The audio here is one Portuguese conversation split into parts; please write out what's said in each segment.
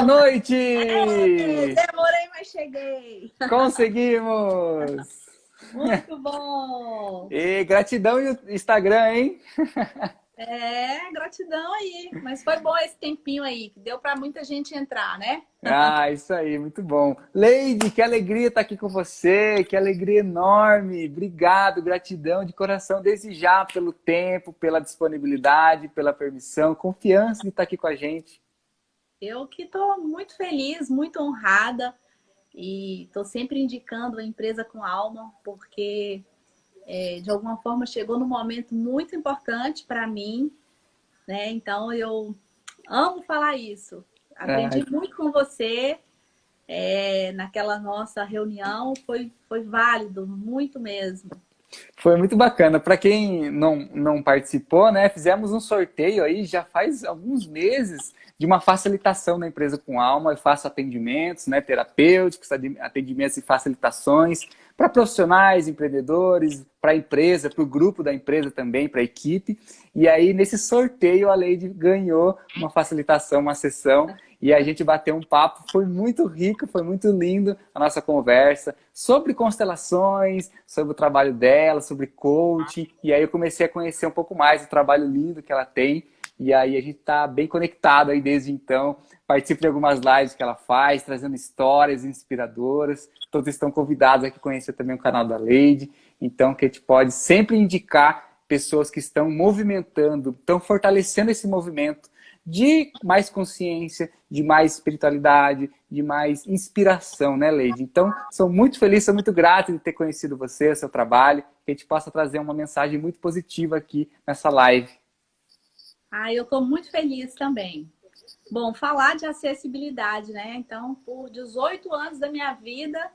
Boa noite! Demorei, mas cheguei. Conseguimos! Muito bom. E gratidão e o Instagram, hein? Gratidão aí. Mas foi bom esse tempinho aí, que deu para muita gente entrar, né? Ah, isso aí, muito bom. Leide, que alegria estar aqui com você, que alegria enorme. Obrigado, gratidão de coração, desde já pelo tempo, pela disponibilidade, pela permissão, confiança de estar aqui com a gente. Eu que estou muito feliz, muito honrada e estou sempre indicando a empresa com alma, porque de alguma forma chegou num momento muito importante para mim, né? Então eu amo falar isso. Ah, Aprendi muito com você. Naquela nossa reunião foi válido, muito mesmo. foi muito bacana. Para quem não participou, né, fizemos um sorteio aí já faz alguns meses de uma facilitação na empresa com alma. Eu faço atendimentos, né, terapêuticos, atendimentos e facilitações para profissionais, empreendedores, para a empresa, para o grupo da empresa também, para a equipe. E aí, nesse sorteio, a Leide ganhou uma facilitação, uma sessão, e a gente bateu um papo. Foi muito rico, foi muito lindo a nossa conversa sobre constelações, sobre o trabalho dela, sobre coaching. E aí eu comecei a conhecer um pouco mais o trabalho lindo que ela tem. E aí a gente está bem conectado aí desde então. Participo de algumas lives que ela faz, trazendo histórias inspiradoras. Todos estão convidados aqui a conhecer também o canal da Leide. Então, que a gente pode sempre indicar pessoas que estão movimentando, estão fortalecendo esse movimento de mais consciência, de mais espiritualidade, de mais inspiração, né, Leide? Então, sou muito feliz, sou muito grato de ter conhecido você, seu trabalho, que a gente possa trazer uma mensagem muito positiva aqui nessa live. Eu estou muito feliz também. Bom, falar de acessibilidade, né? Então, por 18 anos da minha vida,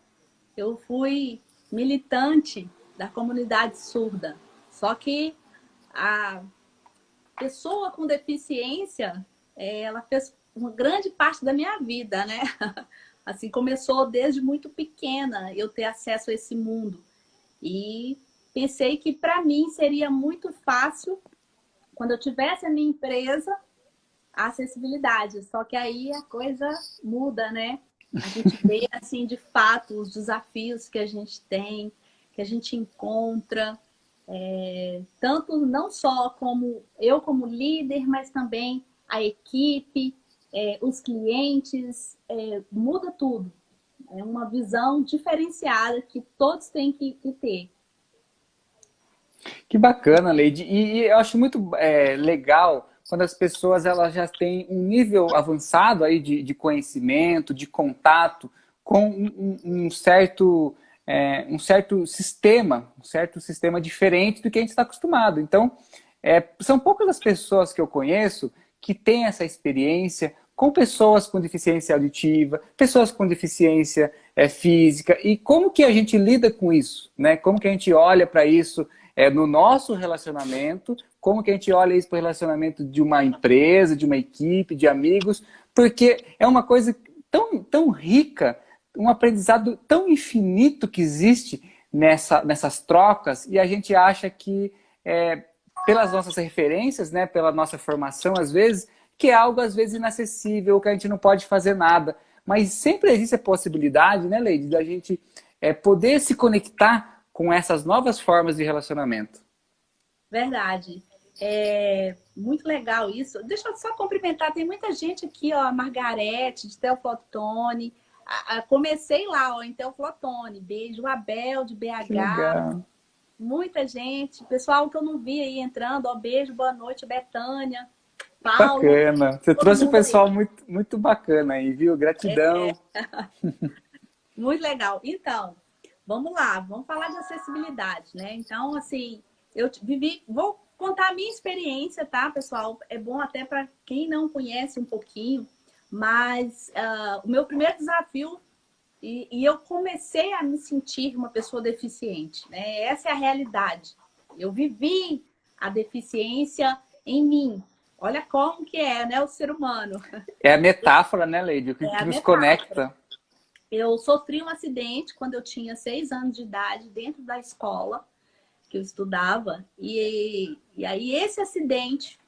eu fui militante da comunidade surda. Só que a pessoa com deficiência, ela fez uma grande parte da minha vida, né? Assim, começou desde muito pequena eu ter acesso a esse mundo. E pensei que para mim seria muito fácil, quando eu tivesse a minha empresa, a acessibilidade. Só que aí a coisa muda, né? A gente vê, assim, de fato, os desafios que a gente tem, que a gente encontra, tanto não só como eu como líder, mas também a equipe, os clientes, muda tudo. É uma visão diferenciada que todos têm que ter. Que bacana, Leide. E eu acho muito legal quando as pessoas elas já têm um nível avançado aí de conhecimento, de contato com um certo sistema diferente do que a gente está acostumado. Então, são poucas as pessoas que eu conheço que têm essa experiência com pessoas com deficiência auditiva, pessoas com deficiência física, e como que a gente lida com isso, né? Como que a gente olha para isso no nosso relacionamento, como que a gente olha isso para o relacionamento de uma empresa, de uma equipe, de amigos, porque é uma coisa tão rica, um aprendizado tão infinito que existe nessas trocas, e a gente acha que, pelas nossas referências, né, pela nossa formação, às vezes, que é algo, às vezes, inacessível, que a gente não pode fazer nada. Mas sempre existe a possibilidade, né, Leide, da gente poder se conectar com essas novas formas de relacionamento. Verdade. É muito legal isso. Deixa eu só cumprimentar, tem muita gente aqui, ó, a Margarete, de Teoflotone. Comecei lá, ó, em Teoflotone. Beijo, o Abel, de Que BH. legal. Muita gente. Pessoal que eu não vi aí entrando, ó, beijo, boa noite, Betânia, Que Paulo, bacana. Você todo trouxe um mundo aí. pessoal muito, muito bacana aí, viu? Gratidão. Muito legal. Então, vamos lá, vamos falar de acessibilidade, né? Então, assim, eu vivi, vou contar a minha experiência, tá, pessoal? É bom até para quem não conhece um pouquinho, mas o meu primeiro desafio, e eu comecei a me sentir uma pessoa deficiente, né? Essa é a realidade. Eu vivi a deficiência em mim. Olha como que é, né, o ser humano. É a metáfora, né, Leide? O É que a nos metáfora. conecta. Eu sofri um acidente quando eu tinha 6 anos de idade dentro da escola que eu estudava. E aí esse acidente,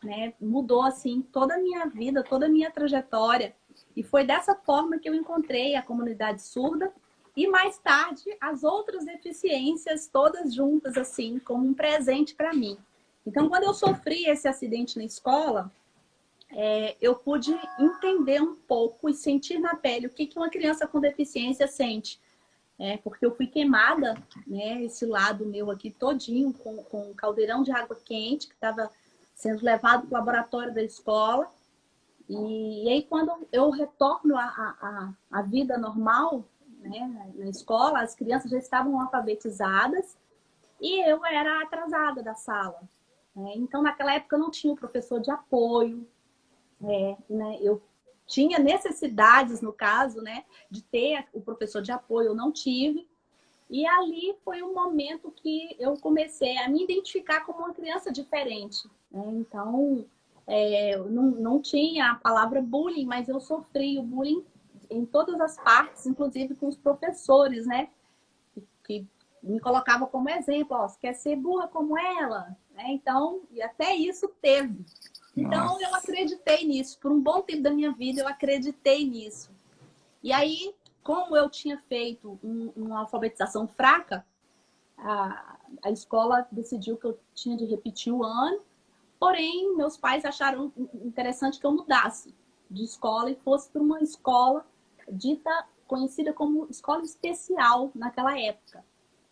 né, mudou assim toda a minha vida, toda a minha trajetória. E foi dessa forma que eu encontrei a comunidade surda e mais tarde as outras deficiências todas juntas, assim, como um presente para mim. Então, quando eu sofri esse acidente na escola, eu pude entender um pouco e sentir na pele o que uma criança com deficiência sente. Porque eu fui queimada, né, esse lado meu aqui todinho, com um caldeirão de água quente, que estava sendo levado para o laboratório da escola. E aí, quando eu retorno à vida normal, né, na escola, as crianças já estavam alfabetizadas e eu era atrasada da sala. Né? Então, naquela época, eu não tinha um professor de apoio, né? Eu tinha necessidades, no caso, né, de ter o professor de apoio, eu não tive. E ali foi um momento que eu comecei a me identificar como uma criança diferente. Né? Então, eu não tinha a palavra bullying, mas eu sofri o bullying em todas as partes, inclusive com os professores, né? Que me colocavam como exemplo, ó, você quer ser burra como ela? Né? Então, e até isso teve. Então, eu acreditei nisso. Por um bom tempo da minha vida, eu acreditei nisso. E aí, como eu tinha feito uma alfabetização fraca, a escola decidiu que eu tinha de repetir o ano. Porém, meus pais acharam interessante que eu mudasse de escola e fosse para uma escola dita, conhecida como escola especial naquela época.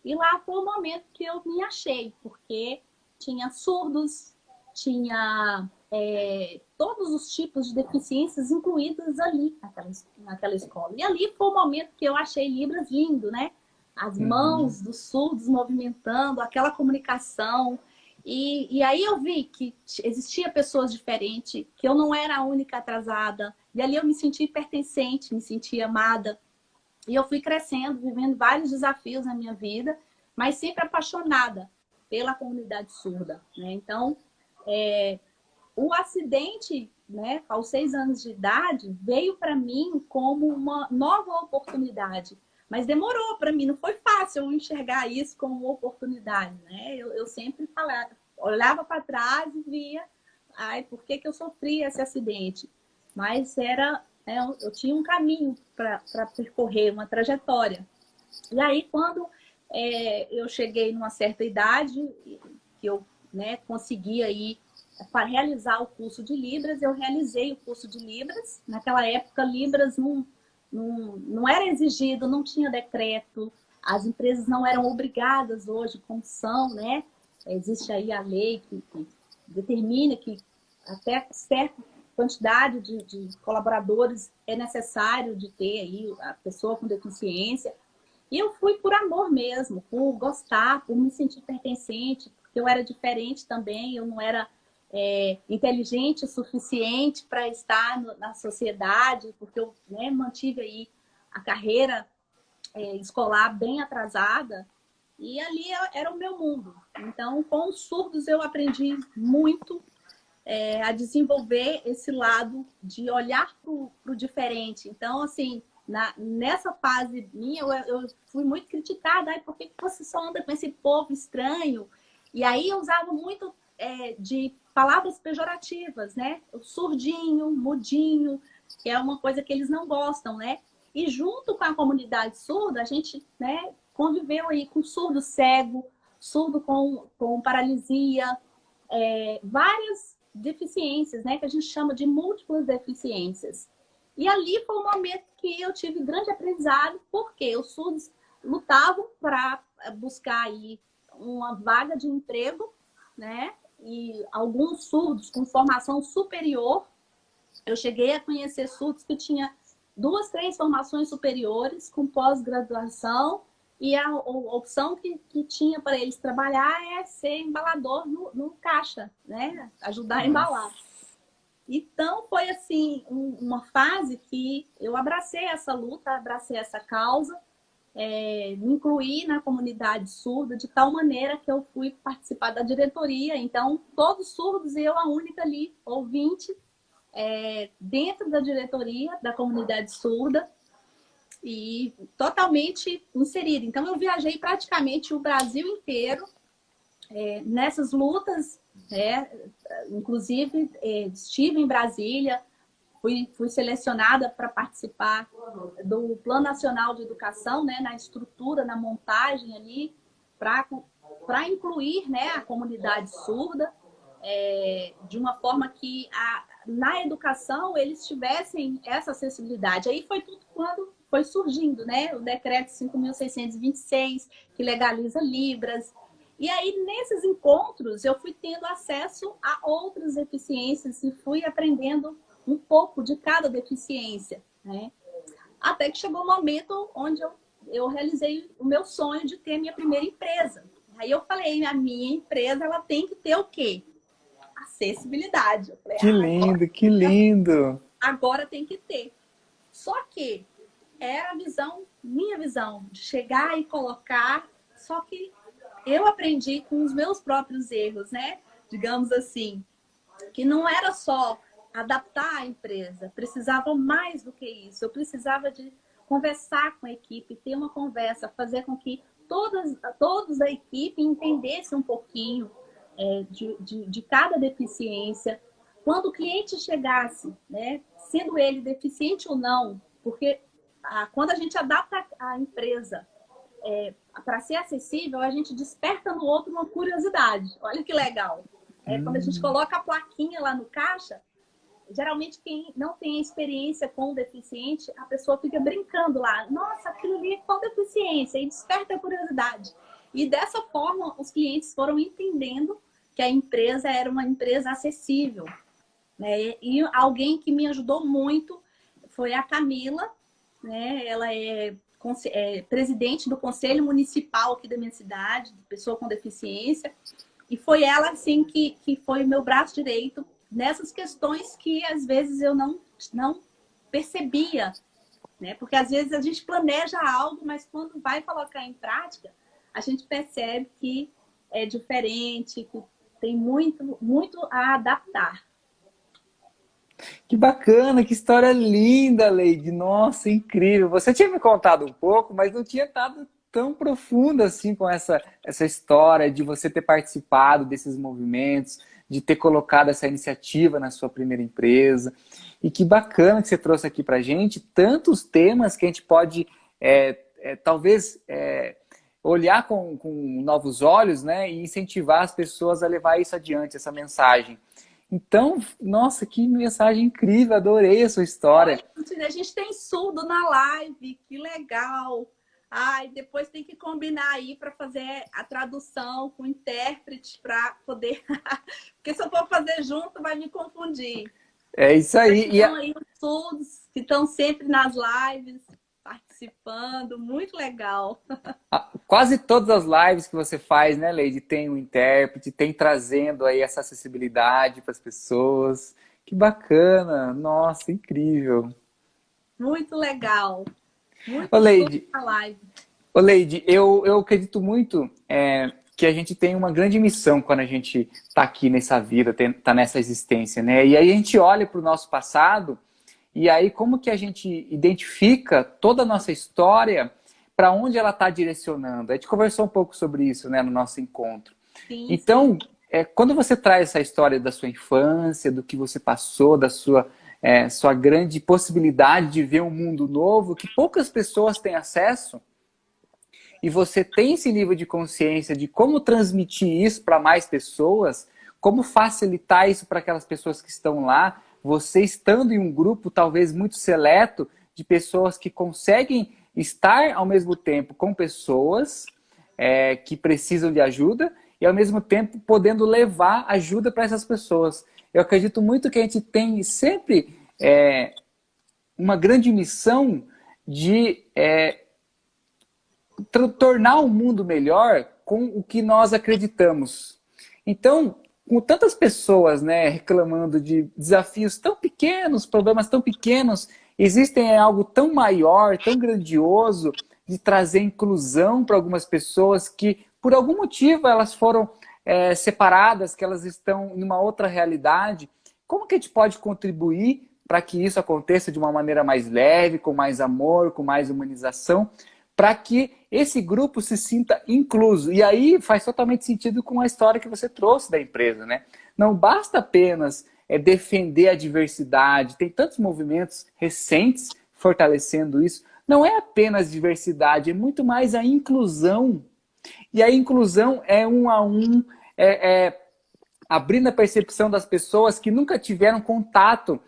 E lá foi o momento que eu me achei, porque tinha surdos, tinha todos os tipos de deficiências incluídos ali naquela escola. E ali foi o momento que eu achei Libras lindo, né? As mãos dos surdos movimentando, aquela comunicação. E aí eu vi que existia pessoas diferentes, que eu não era a única atrasada. E ali eu me senti pertencente, me senti amada. E eu fui crescendo, vivendo vários desafios na minha vida, mas sempre apaixonada pela comunidade surda. Né? Então, o acidente, né, aos 6 anos de idade, veio para mim como uma nova oportunidade. Mas demorou para mim, não foi fácil eu enxergar isso como uma oportunidade. Né? Eu sempre falava, olhava para trás e via, ai, por que eu sofri esse acidente? Mas eu tinha um caminho para percorrer, uma trajetória. E aí, quando eu cheguei numa certa idade, que eu consegui aí para realizar o curso de Libras, eu realizei o curso de Libras. Naquela época, Libras não era exigido, não tinha decreto, as empresas não eram obrigadas hoje, como são, né? Existe aí a lei que determina que até certa quantidade de colaboradores é necessário de ter aí a pessoa com deficiência. E eu fui por amor mesmo, por gostar, por me sentir pertencente, porque eu era diferente também, eu não era inteligente o suficiente para estar na sociedade, porque eu mantive aí a carreira escolar bem atrasada, e ali era o meu mundo. Então, com os surdos eu aprendi muito a desenvolver esse lado de olhar para o diferente. Então, assim, nessa fase minha, eu fui muito criticada. Por que você só anda com esse povo estranho? E aí eu usava muito de palavras pejorativas, né? O surdinho, mudinho, que é uma coisa que eles não gostam, né? E junto com a comunidade surda, a gente conviveu aí com surdo cego, surdo com paralisia, várias deficiências, né? Que a gente chama de múltiplas deficiências. E ali foi um momento que eu tive grande aprendizado, porque os surdos lutavam para buscar aí uma vaga de emprego, né? E alguns surdos com formação superior, eu cheguei a conhecer surdos que tinha 2, 3 formações superiores com pós-graduação, e a opção que tinha para eles trabalhar é ser embalador no caixa, né? Ajudar a embalar. Então, foi assim, uma fase que eu abracei essa luta, abracei essa causa, me incluí na comunidade surda de tal maneira que eu fui participar da diretoria. Então, todos surdos e eu a única ali, ouvinte, dentro da diretoria da comunidade surda e totalmente inserida. Então, eu viajei praticamente o Brasil inteiro nessas lutas, inclusive estive em Brasília, fui selecionada para participar do Plano Nacional de Educação, né, na estrutura, na montagem ali, para incluir, né, a comunidade surda, de uma forma que na educação eles tivessem essa acessibilidade. Aí foi tudo quando foi surgindo, né, o decreto 5.626, que legaliza Libras. E aí, nesses encontros, eu fui tendo acesso a outras deficiências e fui aprendendo um pouco de cada deficiência, né? Até que chegou o momento onde eu realizei o meu sonho de ter a minha primeira empresa. Aí eu falei, a minha empresa, ela tem que ter o quê? Acessibilidade. Eu falei, Que lindo, que lindo! Agora tem que ter. Só que era minha visão, de chegar e colocar, só que eu aprendi com os meus próprios erros, né? Digamos assim, que não era só adaptar a empresa, precisava mais do que isso. Eu precisava de conversar com a equipe, ter uma conversa, fazer com que todos da equipe entendessem um pouquinho de cada deficiência. Quando o cliente chegasse, né, sendo ele deficiente ou não, porque quando a gente adapta a empresa para ser acessível, a gente desperta no outro uma curiosidade. Olha que legal. Quando a gente coloca a plaquinha lá no caixa, geralmente quem não tem experiência com o deficiente, a pessoa fica brincando lá. Nossa, aquilo ali é qual deficiência? E desperta a curiosidade. E dessa forma, os clientes foram entendendo que a empresa era uma empresa acessível, né? E alguém que me ajudou muito foi a Camila, né? Ela é presidente do Conselho Municipal aqui da minha cidade, de pessoa com deficiência. E foi ela, assim, que foi o meu braço direito nessas questões que, às vezes, eu não percebia, né? Porque, às vezes, a gente planeja algo, mas quando vai colocar em prática, a gente percebe que é diferente, que tem muito, muito a adaptar. Que bacana, que história linda, Leide. Nossa, incrível. Você tinha me contado um pouco, mas não tinha estado tão profunda assim com essa história de você ter participado desses movimentos, de ter colocado essa iniciativa na sua primeira empresa. E que bacana que você trouxe aqui pra gente tantos temas que a gente pode, talvez, olhar com novos olhos, né, e incentivar as pessoas a levar isso adiante, essa mensagem. Então, nossa, que mensagem incrível, adorei a sua história. Olha, a gente tem surdo na live, que legal. Ai, depois tem que combinar aí para fazer a tradução com o intérprete para poder... Porque se eu for fazer junto, vai me confundir. É isso aí. Então, aí os surdos que estão sempre nas lives, participando, muito legal. Quase todas as lives que você faz, né, Leide, tem um intérprete, tem trazendo aí essa acessibilidade para as pessoas. Que bacana, nossa, incrível. Muito legal. Muito Leide, a live. Leide, eu acredito muito que a gente tem uma grande missão quando a gente está aqui nessa vida, está nessa existência, né? E aí a gente olha para o nosso passado e aí como que a gente identifica toda a nossa história, para onde ela está direcionando. A gente conversou um pouco sobre isso, né, no nosso encontro. Sim, então, quando você traz essa história da sua infância, do que você passou, da sua grande possibilidade de ver um mundo novo, que poucas pessoas têm acesso, e você tem esse nível de consciência de como transmitir isso para mais pessoas, como facilitar isso para aquelas pessoas que estão lá, você estando em um grupo talvez muito seleto de pessoas que conseguem estar ao mesmo tempo com pessoas que precisam de ajuda e ao mesmo tempo podendo levar ajuda para essas pessoas. Eu acredito muito que a gente tem sempre uma grande missão de tornar o mundo melhor com o que nós acreditamos. Então, com tantas pessoas, né, reclamando de desafios tão pequenos, problemas tão pequenos, existem algo tão maior, tão grandioso, de trazer inclusão para algumas pessoas que, por algum motivo, elas foram separadas, que elas estão em uma outra realidade. Como que a gente pode contribuir para que isso aconteça de uma maneira mais leve, com mais amor, com mais humanização, para que esse grupo se sinta incluso? E aí faz totalmente sentido com a história que você trouxe da empresa, né? Não basta apenas defender a diversidade. Tem tantos movimentos recentes fortalecendo isso. Não é apenas diversidade, é muito mais a inclusão. E a inclusão é um a um, abrindo a percepção das pessoas que nunca tiveram contato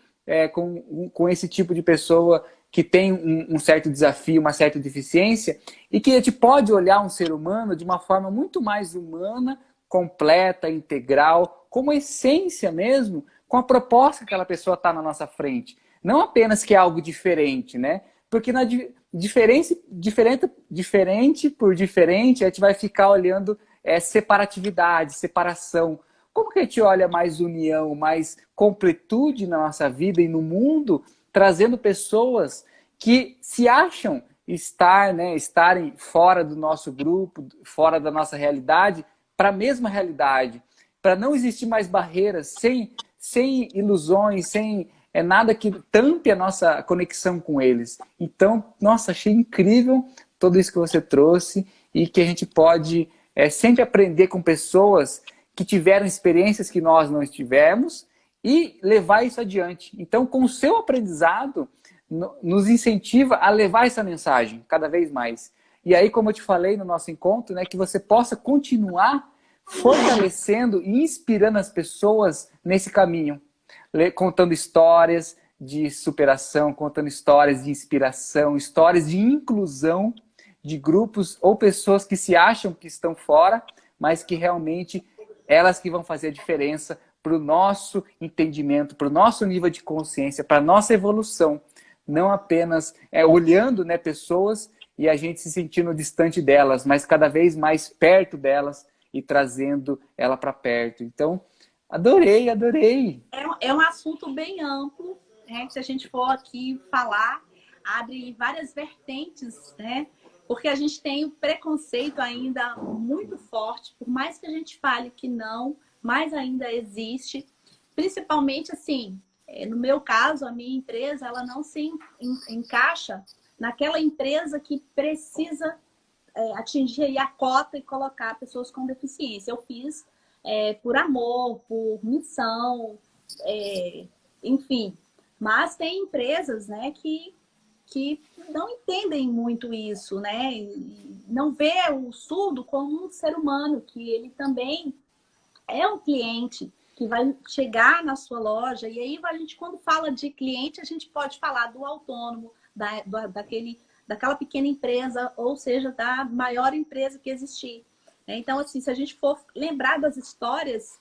com esse tipo de pessoa que tem um certo desafio, uma certa deficiência, e que a gente pode olhar um ser humano de uma forma muito mais humana, completa, integral, como essência mesmo, com a proposta que aquela pessoa está na nossa frente. Não apenas que é algo diferente, né? Porque na diferente por diferente, a gente vai ficar olhando separatividade, separação. Como que a gente olha mais união, mais completude na nossa vida e no mundo, trazendo pessoas que se acham estarem fora do nosso grupo, fora da nossa realidade, para a mesma realidade, para não existir mais barreiras, sem ilusões, sem nada que tampe a nossa conexão com eles. Então, nossa, achei incrível tudo isso que você trouxe e que a gente pode sempre aprender com pessoas que tiveram experiências que nós não tivemos e levar isso adiante. Então, com o seu aprendizado, nos incentiva a levar essa mensagem cada vez mais. E aí, como eu te falei no nosso encontro, né, que você possa continuar fortalecendo e inspirando as pessoas nesse caminho, contando histórias de superação, contando histórias de inspiração, histórias de inclusão de grupos ou pessoas que se acham que estão fora, mas que realmente elas que vão fazer a diferença para o nosso entendimento, para o nosso nível de consciência, para a nossa evolução. Não apenas olhando, né, pessoas e a gente se sentindo distante delas, mas cada vez mais perto delas e trazendo ela para perto. Então, adorei, adorei. É um assunto bem amplo, né? Se a gente for aqui falar, abre várias vertentes, né? Porque a gente tem o preconceito ainda muito forte, por mais que a gente fale que não, mas ainda existe. Principalmente, assim, no meu caso, a minha empresa, ela não se encaixa naquela empresa que precisa atingir aí a cota e colocar pessoas com deficiência. Eu fiz por amor, por missão, enfim. Mas tem empresas, né, que não entendem muito isso, né? Não vê o surdo como um ser humano, que ele também é um cliente que vai chegar na sua loja. E aí, a gente, quando fala de cliente, a gente pode falar do autônomo, daquela pequena empresa, ou seja, da maior empresa que existir. Então, assim, se a gente for lembrar das histórias,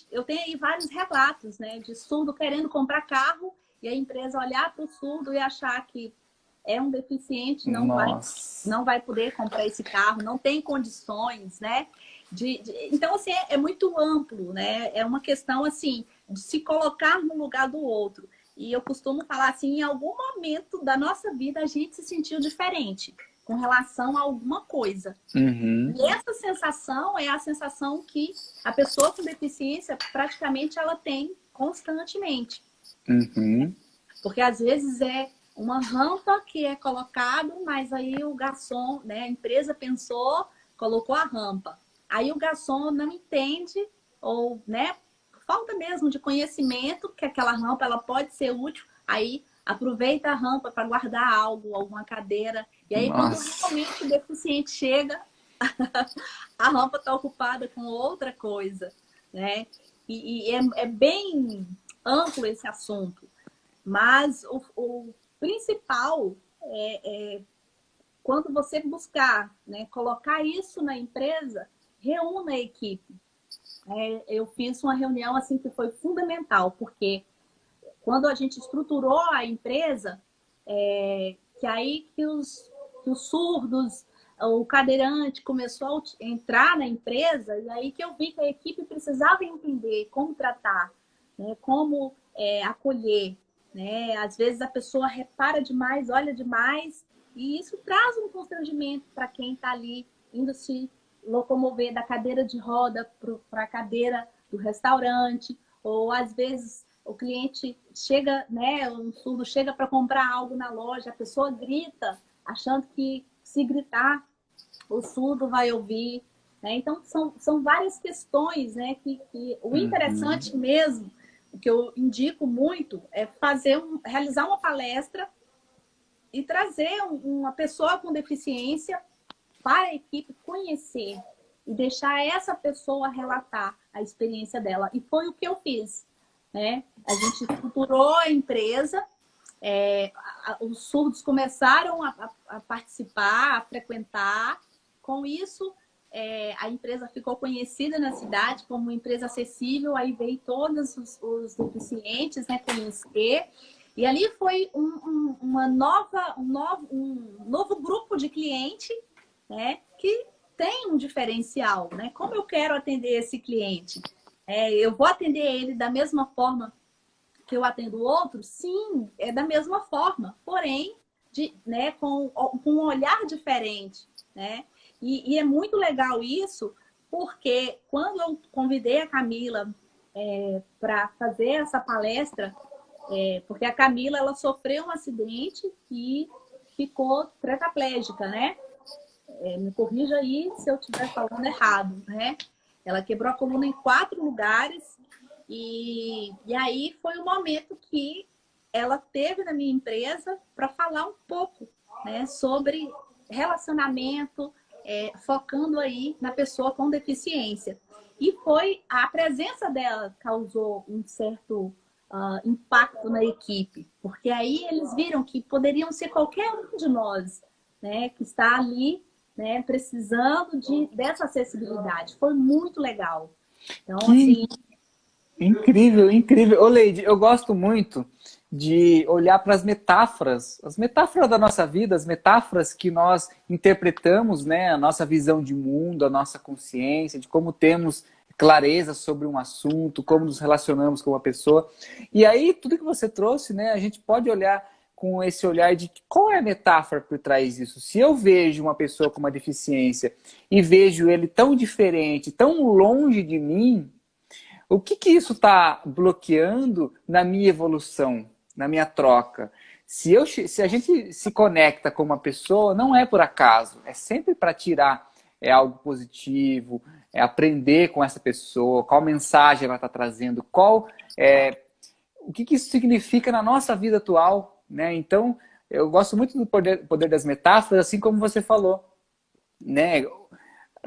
eu tenho aí vários relatos, né, de surdo querendo comprar carro e a empresa olhar para o surdo e achar que é um deficiente, não vai poder comprar esse carro, não tem condições, né? Então, assim, é muito amplo, né? É uma questão, assim, de se colocar no lugar do outro. E eu costumo falar assim, em algum momento da nossa vida a gente se sentiu diferente com relação a alguma coisa. Uhum. E essa sensação é a sensação que a pessoa com deficiência praticamente ela tem constantemente. Uhum. Porque às vezes é uma rampa que é colocado, mas aí o garçom, né, a empresa pensou, colocou a rampa. Aí o garçom não entende, ou, né, falta mesmo de conhecimento, que aquela rampa ela pode ser útil, aí aproveita a rampa para guardar algo, alguma cadeira. E aí, quando realmente o deficiente chega, a rampa está ocupada com outra coisa, né? E é bem amplo esse assunto. Mas o principal quando você buscar, né, colocar isso na empresa, reúna a equipe. Eu fiz uma reunião assim que foi fundamental, porque quando a gente estruturou a empresa, que aí que os surdos, o cadeirante começou a entrar na empresa, e aí que eu vi que a equipe precisava entender como tratar, né, como acolher. Né? Às vezes a pessoa repara demais, olha demais, e isso traz um constrangimento para quem está ali indo se locomover da cadeira de roda para a cadeira do restaurante, ou às vezes o cliente chega, né, um surdo chega para comprar algo na loja, a pessoa grita, achando que se gritar, o surdo vai ouvir. Né? Então, são várias questões, né, que o interessante mesmo, que eu indico muito é realizar uma palestra e trazer uma pessoa com deficiência para a equipe conhecer e deixar essa pessoa relatar a experiência dela. E foi o que eu fiz, né? A gente estruturou a empresa, os surdos começaram a participar, a frequentar. Com isso, a empresa ficou conhecida na cidade como uma empresa acessível, aí veio todos os deficientes, né, conhecer. E ali foi um novo grupo de cliente, né, que tem um diferencial, né? Como eu quero atender esse cliente? Eu vou atender ele da mesma forma que eu atendo o outro? Sim, é da mesma forma, porém, né, com um olhar diferente, né? E é muito legal isso, porque quando eu convidei a Camila para fazer essa palestra, porque a Camila ela sofreu um acidente e ficou tetraplégica, né? Me corrija aí se eu estiver falando errado, né? Ela quebrou a coluna em 4 lugares e aí foi o momento que ela teve na minha empresa para falar um pouco, né, sobre relacionamento, focando aí na pessoa com deficiência. E foi a presença dela causou um certo impacto na equipe, porque aí eles viram que poderiam ser qualquer um de nós, né, que está ali, né, precisando dessa acessibilidade. Foi muito legal. Então, Que assim... incrível, incrível. Ô, Leide, eu gosto muito de olhar para as metáforas da nossa vida, as metáforas que nós interpretamos, né, a nossa visão de mundo, a nossa consciência, de como temos clareza sobre um assunto, como nos relacionamos com uma pessoa. E aí, tudo que você trouxe, né, a gente pode olhar com esse olhar de qual é a metáfora por trás disso. Se eu vejo uma pessoa com uma deficiência e vejo ele tão diferente, tão longe de mim, o que isso está bloqueando na minha evolução, na minha troca? Se a gente se conecta com uma pessoa, não é por acaso, é sempre para tirar algo positivo, aprender com essa pessoa, qual mensagem ela está trazendo, o que isso significa na nossa vida atual, né? Então, eu gosto muito do poder das metáforas, assim como você falou, né?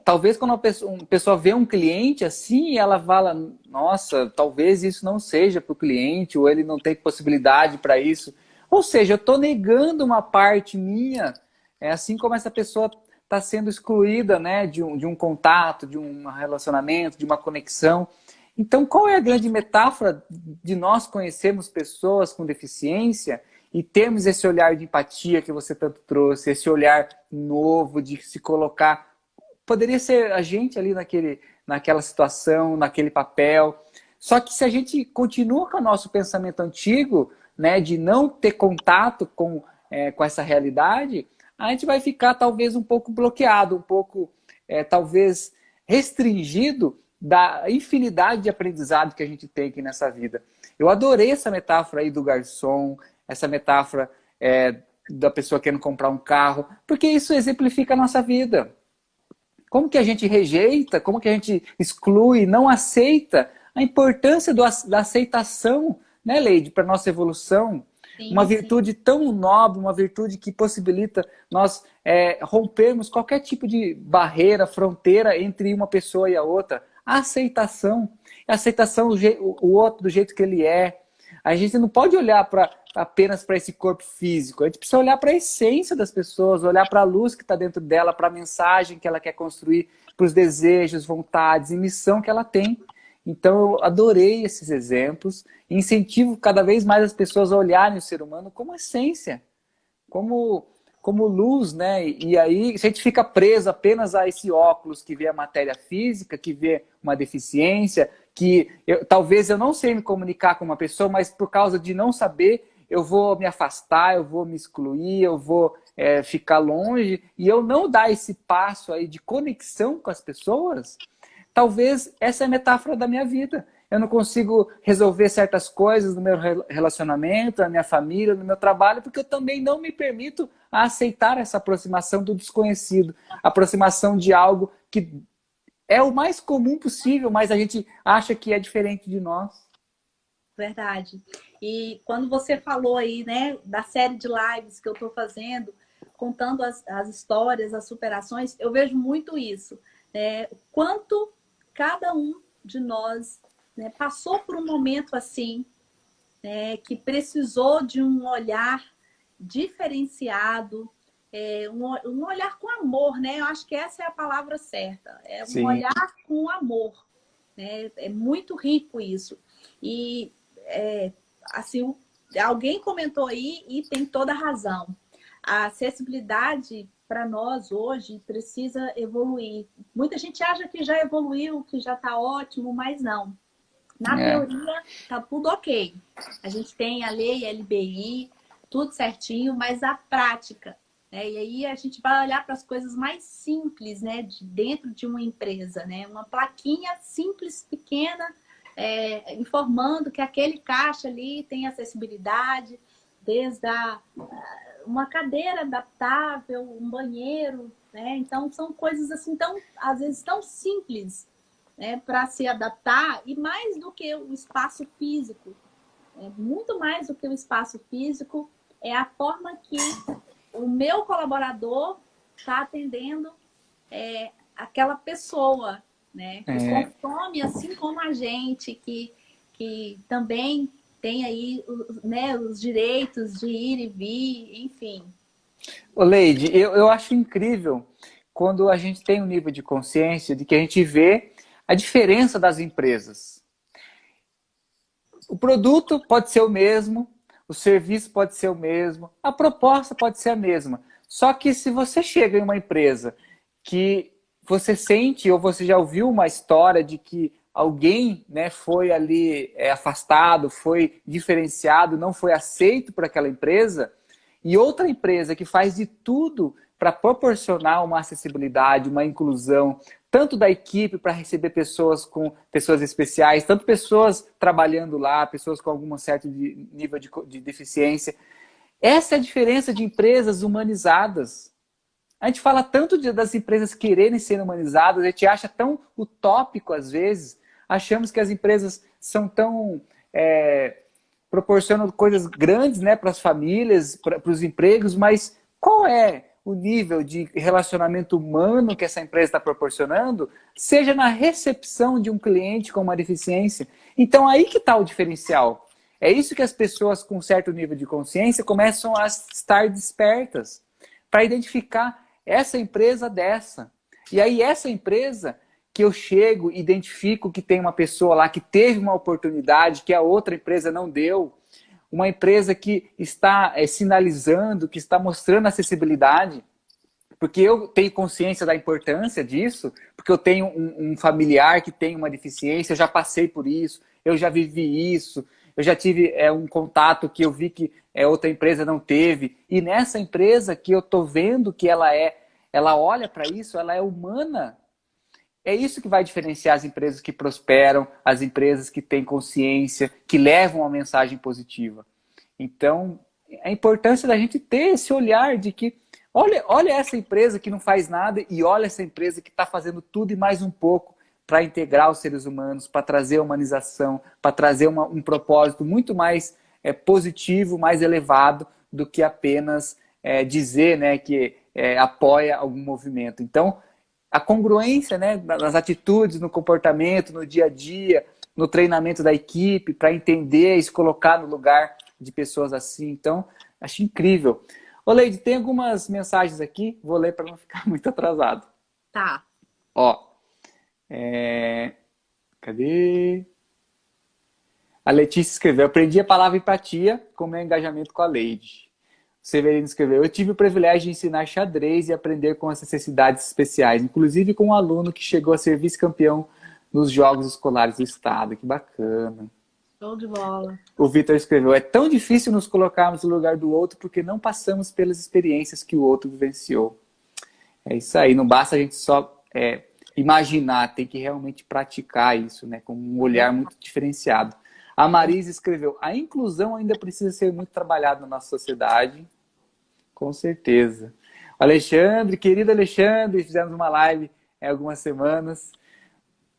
Talvez quando uma pessoa vê um cliente assim, ela fala, nossa, talvez isso não seja para o cliente, ou ele não tem possibilidade para isso. Ou seja, eu estou negando uma parte minha, assim como essa pessoa está sendo excluída, né, de um contato, de um relacionamento, de uma conexão. Então, qual é a grande metáfora de nós conhecermos pessoas com deficiência e termos esse olhar de empatia que você tanto trouxe, esse olhar novo de se colocar. Poderia ser a gente ali naquela situação, naquele papel. Só que se a gente continua com o nosso pensamento antigo, né, de não ter contato com essa realidade, a gente vai ficar talvez um pouco bloqueado, um pouco talvez restringido da infinidade de aprendizado que a gente tem aqui nessa vida. Eu adorei essa metáfora aí do garçom, essa metáfora da pessoa querendo comprar um carro, porque isso exemplifica a nossa vida. Como que a gente rejeita, como que a gente exclui, não aceita a importância da aceitação, né, Leide, para a nossa evolução. Sim, uma virtude tão nobre, uma virtude que possibilita nós rompermos qualquer tipo de barreira, fronteira entre uma pessoa e a outra. A aceitação. A aceitação o outro do jeito que ele é. A gente não pode olhar apenas para esse corpo físico. A gente precisa olhar para a essência das pessoas, olhar para a luz que está dentro dela, para a mensagem que ela quer construir, para os desejos, vontades e missão que ela tem. Então, eu adorei esses exemplos. Incentivo cada vez mais as pessoas a olharem o ser humano como essência, como luz, né? E aí, se a gente fica preso apenas a esse óculos que vê a matéria física, que vê uma deficiência, que talvez eu não sei me comunicar com uma pessoa, mas por causa de não saber, eu vou me afastar, eu vou me excluir, eu vou ficar longe, e eu não dar esse passo aí de conexão com as pessoas, talvez essa é a metáfora da minha vida. Eu não consigo resolver certas coisas no meu relacionamento, na minha família, no meu trabalho, porque eu também não me permito aceitar essa aproximação do desconhecido, aproximação de algo que é o mais comum possível, mas a gente acha que é diferente de nós. verdade. E quando você falou aí, né, da série de lives que eu estou fazendo, contando as histórias, as superações, eu vejo muito isso. Quanto cada um de nós, né, passou por um momento assim, que precisou de um olhar diferenciado, um olhar com amor, né? Eu acho que essa é a palavra certa. É um Sim. olhar com amor. Né? É muito rico isso. E, assim, alguém comentou aí e tem toda a razão. A acessibilidade para nós hoje precisa evoluir. Muita gente acha que já evoluiu, que já está ótimo, mas não. Na É. teoria, tá tudo ok. A gente tem a lei LBI, tudo certinho, mas a prática, né? E aí a gente vai olhar para as coisas mais simples, né? Dentro de uma empresa, né? Uma plaquinha simples, pequena, informando que aquele caixa ali tem acessibilidade, desde uma cadeira adaptável, um banheiro, né? Então, são coisas assim, tão, às vezes, tão simples, né, para se adaptar, e mais do que o espaço físico, muito mais do que o espaço físico, é a forma que o meu colaborador está atendendo aquela pessoa, né, que consome assim como a gente, que também tem aí, né, os direitos de ir e vir, enfim. Ô, Leide, eu acho incrível quando a gente tem um nível de consciência de que a gente vê a diferença das empresas. O produto pode ser o mesmo, o serviço pode ser o mesmo, a proposta pode ser a mesma. Só que se você chega em uma empresa que você sente ou você já ouviu uma história de que alguém, né, foi ali afastado, foi diferenciado, não foi aceito por aquela empresa, e outra empresa que faz de tudo para proporcionar uma acessibilidade, uma inclusão, tanto da equipe para receber pessoas com pessoas especiais, tanto pessoas trabalhando lá, pessoas com algum certo nível de deficiência. Essa é a diferença de empresas humanizadas. A gente fala tanto das empresas quererem ser humanizadas, a gente acha tão utópico às vezes, achamos que as empresas são tão... proporcionam coisas grandes, né, para as famílias, para os empregos, mas qual é o nível de relacionamento humano que essa empresa está proporcionando, seja na recepção de um cliente com uma deficiência? Então aí que está o diferencial. É isso que as pessoas com certo nível de consciência começam a estar despertas para identificar essa empresa dessa. E aí essa empresa que eu chego, identifico que tem uma pessoa lá que teve uma oportunidade que a outra empresa não deu, uma empresa que está sinalizando, que está mostrando acessibilidade, porque eu tenho consciência da importância disso, porque eu tenho um familiar que tem uma deficiência, eu já passei por isso, eu já vivi isso, eu já tive um contato que eu vi que outra empresa não teve, e nessa empresa que eu estou vendo que ela olha para isso, ela é humana. É isso que vai diferenciar as empresas que prosperam, as empresas que têm consciência, que levam uma mensagem positiva. Então, a importância da gente ter esse olhar de que, olha essa empresa que não faz nada e olha essa empresa que está fazendo tudo e mais um pouco para integrar os seres humanos, para trazer humanização, para trazer um propósito muito mais positivo, mais elevado do que apenas dizer, né, que apoia algum movimento. Então, a congruência, né, nas atitudes, no comportamento, no dia a dia, no treinamento da equipe, para entender e se colocar no lugar de pessoas assim. Então, acho incrível. Ô, Leide, tem algumas mensagens aqui, vou ler para não ficar muito atrasado. Tá. Ó, cadê? A Letícia escreveu: aprendi a palavra empatia com meu engajamento com a Leide. O Severino escreveu: eu tive o privilégio de ensinar xadrez e aprender com as necessidades especiais, inclusive com um aluno que chegou a ser vice-campeão nos Jogos Escolares do Estado. Que bacana. Show de bola. O Vitor escreveu: é tão difícil nos colocarmos no lugar do outro porque não passamos pelas experiências que o outro vivenciou. É isso aí, não basta a gente só imaginar, tem que realmente praticar isso, né, com um olhar muito diferenciado. A Marisa escreveu: a inclusão ainda precisa ser muito trabalhada na nossa sociedade. Com certeza. Alexandre, querido Alexandre, fizemos uma live há algumas semanas.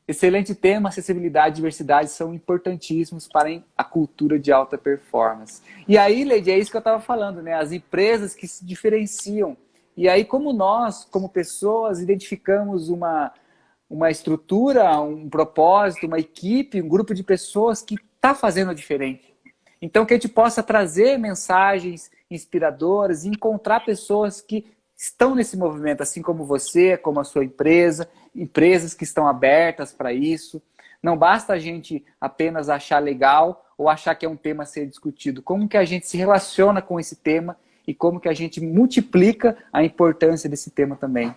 Excelente tema, acessibilidade e diversidade são importantíssimos para a cultura de alta performance. E aí, Leide, é isso que eu estava falando, né? As empresas que se diferenciam. E aí, como nós, como pessoas, identificamos uma estrutura, um propósito, uma equipe, um grupo de pessoas que está fazendo diferente. Então, que a gente possa trazer mensagens inspiradoras, encontrar pessoas que estão nesse movimento, assim como você, como a sua empresa, empresas que estão abertas para isso. Não basta a gente apenas achar legal ou achar que é um tema a ser discutido. Como que a gente se relaciona com esse tema e como que a gente multiplica a importância desse tema também.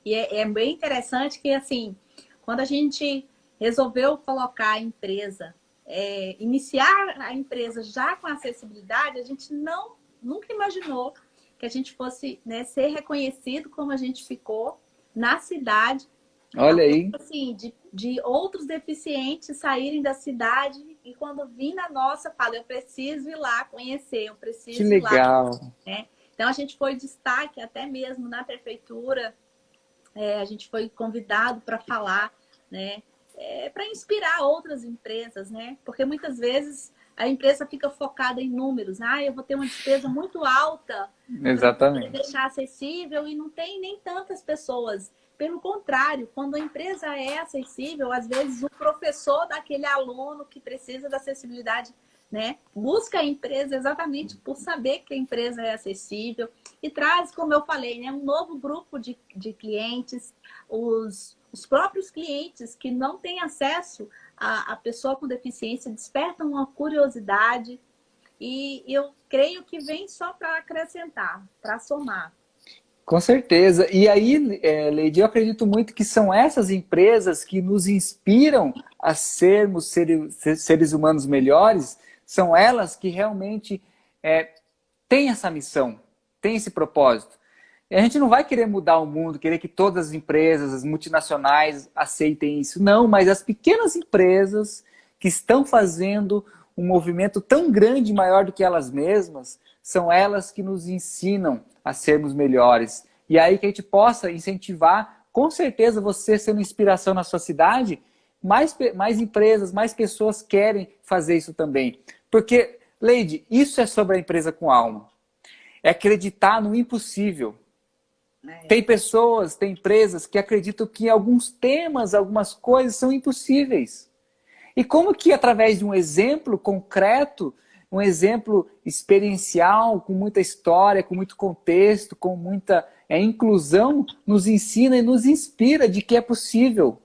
E é bem interessante que, assim, quando a gente resolveu colocar a empresa, iniciar a empresa já com acessibilidade, a gente nunca imaginou que a gente fosse, né, ser reconhecido como a gente ficou na cidade. Olha aí. Assim, de outros deficientes saírem da cidade e quando vim na nossa, falo, eu preciso ir lá conhecer, eu preciso que ir lá. legal. Né? Então, a gente foi destaque até mesmo na prefeitura, a gente foi convidado para falar, né? Para inspirar outras empresas, né? Porque muitas vezes a empresa fica focada em números. Eu vou ter uma despesa muito alta para deixar acessível e não tem nem tantas pessoas. Pelo contrário, quando a empresa é acessível, às vezes o professor daquele aluno que precisa da acessibilidade, né, busca a empresa exatamente por saber que a empresa é acessível e traz, como eu falei, né, um novo grupo de clientes, os próprios clientes que não têm acesso à pessoa com deficiência despertam uma curiosidade e eu creio que vem só para acrescentar, para somar. Com certeza. E aí, Leide, eu acredito muito que são essas empresas que nos inspiram a sermos seres humanos melhores, são elas que realmente têm essa missão, têm esse propósito. E a gente não vai querer mudar o mundo, querer que todas as empresas, as multinacionais aceitem isso. Não, mas as pequenas empresas que estão fazendo um movimento tão grande, maior do que elas mesmas, são elas que nos ensinam a sermos melhores. E aí que a gente possa incentivar, com certeza você sendo inspiração na sua cidade, mais empresas, mais pessoas querem fazer isso também. Porque, Leide, isso é sobre a empresa com alma. É acreditar no impossível. Tem pessoas, tem empresas que acreditam que alguns temas, algumas coisas são impossíveis. E como que através de um exemplo concreto, um exemplo experiencial, com muita história, com muito contexto, com muita inclusão, nos ensina e nos inspira de que é possível.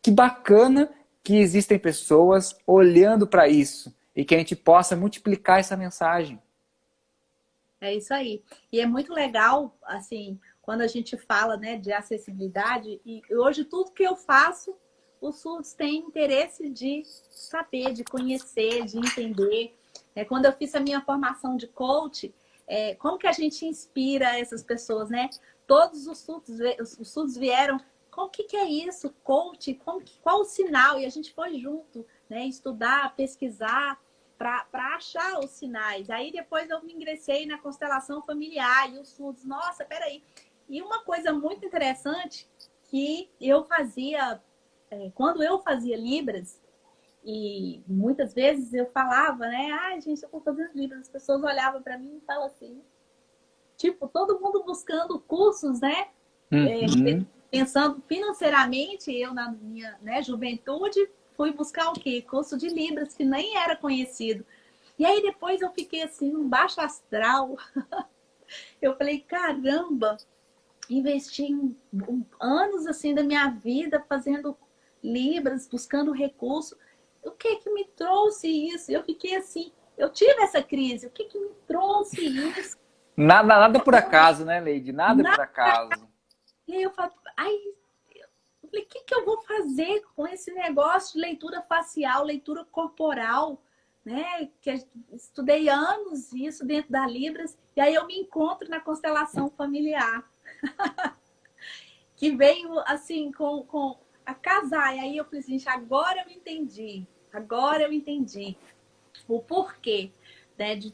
Que bacana que existem pessoas olhando para isso e que a gente possa multiplicar essa mensagem. É isso aí. E é muito legal, assim, quando a gente fala, né, de acessibilidade, e hoje tudo que eu faço, os surdos têm interesse de saber, de conhecer, de entender. Quando eu fiz a minha formação de coach, como que a gente inspira essas pessoas, né? Todos os surdos vieram, o que é isso? Coach, qual o sinal? E a gente foi junto, né, estudar, pesquisar, para achar os sinais. Aí depois eu me ingressei na constelação familiar e os surdos, nossa, peraí. E uma coisa muito interessante que eu fazia, quando eu fazia Libras, e muitas vezes eu falava, né, gente, eu tô fazendo Libras, as pessoas olhavam para mim e falavam assim, tipo, todo mundo buscando cursos, né, pensando financeiramente, eu na minha, né, juventude, fui buscar o quê? Curso de Libras, que nem era conhecido. E aí depois eu fiquei assim, um baixo astral. Eu falei, caramba, investi anos assim da minha vida fazendo Libras, buscando recurso. O que que me trouxe isso? Eu fiquei assim, eu tive essa crise. O que que me trouxe isso? Nada por acaso, né, Leide? Nada por acaso. E aí eu falei, o que eu vou fazer com esse negócio de leitura facial, leitura corporal, né? Que eu estudei anos isso dentro da Libras, e aí eu me encontro na constelação familiar, que veio assim com a casar. E aí eu falei assim, agora eu entendi o porquê, né, de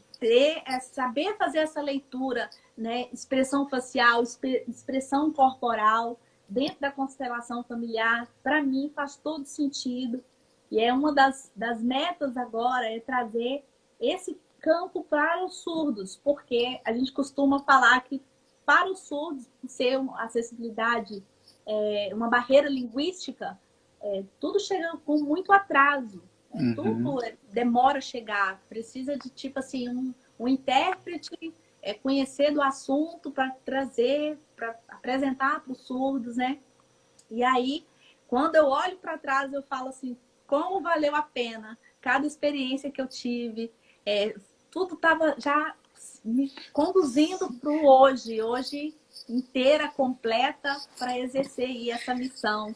saber fazer essa leitura, né, expressão facial, expressão corporal, dentro da constelação familiar, para mim faz todo sentido. E é uma das metas agora é trazer esse campo para os surdos, porque a gente costuma falar que para os surdos, ser uma acessibilidade, uma barreira linguística, tudo chega com muito atraso. Tudo demora a chegar. Precisa de, tipo assim, um intérprete, conhecer do assunto para trazer, para apresentar para os surdos, né? E aí, quando eu olho para trás, eu falo assim, como valeu a pena cada experiência que eu tive. Tudo estava já me conduzindo para o hoje inteira, completa, para exercer aí essa missão.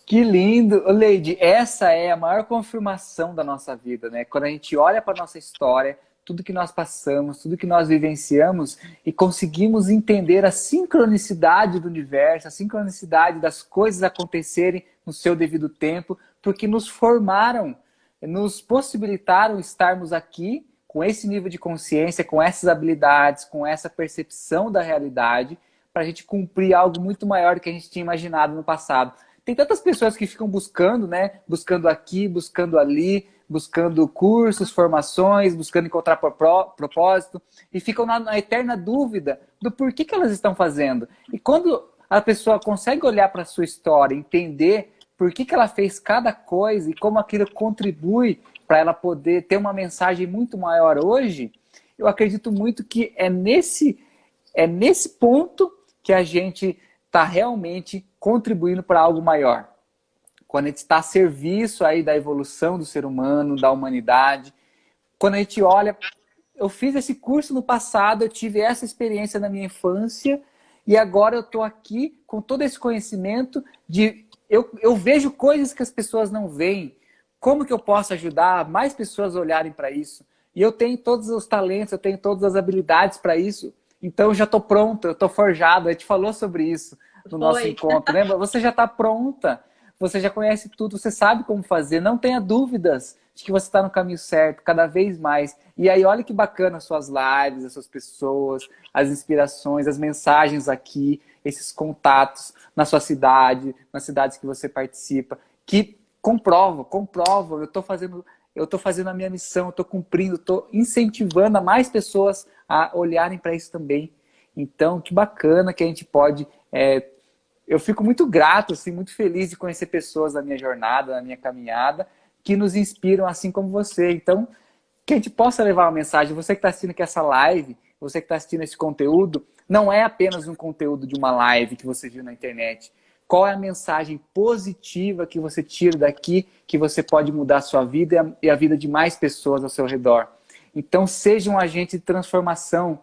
Que lindo! Ô, Leide, essa é a maior confirmação da nossa vida, né? Quando a gente olha para a nossa história, tudo que nós passamos, tudo que nós vivenciamos e conseguimos entender a sincronicidade do universo, a sincronicidade das coisas acontecerem no seu devido tempo, porque nos formaram, nos possibilitaram estarmos aqui com esse nível de consciência, com essas habilidades, com essa percepção da realidade, para a gente cumprir algo muito maior do que a gente tinha imaginado no passado. Tem tantas pessoas que ficam buscando, né? Buscando aqui, buscando ali, buscando cursos, formações, buscando encontrar propósito, e ficam na eterna dúvida do porquê que elas estão fazendo. E quando a pessoa consegue olhar para a sua história, entender por que ela fez cada coisa e como aquilo contribui para ela poder ter uma mensagem muito maior hoje, eu acredito muito que é nesse ponto que a gente está realmente contribuindo para algo maior. Quando a gente está a serviço aí da evolução do ser humano, da humanidade. Quando a gente olha, eu fiz esse curso no passado, eu tive essa experiência na minha infância e agora eu estou aqui com todo esse conhecimento de... Eu vejo coisas que as pessoas não veem. Como que eu posso ajudar mais pessoas a olharem para isso? E eu tenho todos os talentos, eu tenho todas as habilidades para isso. Então eu já estou pronta, eu estou forjado. A gente falou sobre isso no nosso encontro, lembra? Você já está pronta, você já conhece tudo, você sabe como fazer. Não tenha dúvidas de que você está no caminho certo, cada vez mais. E aí olha que bacana as suas lives, as suas pessoas, as inspirações, as mensagens aqui, esses contatos na sua cidade, nas cidades que você participa, que comprovam, eu estou fazendo a minha missão, eu estou cumprindo, estou incentivando a mais pessoas a olharem para isso também. Então, que bacana que a gente pode... eu fico muito grato, assim, muito feliz de conhecer pessoas na minha jornada, na minha caminhada, que nos inspiram assim como você. Então, que a gente possa levar uma mensagem. Você que está assistindo aqui essa live, você que está assistindo esse conteúdo, não é apenas um conteúdo de uma live que você viu na internet. Qual é a mensagem positiva que você tira daqui, que você pode mudar a sua vida e a vida de mais pessoas ao seu redor? Então, seja um agente de transformação.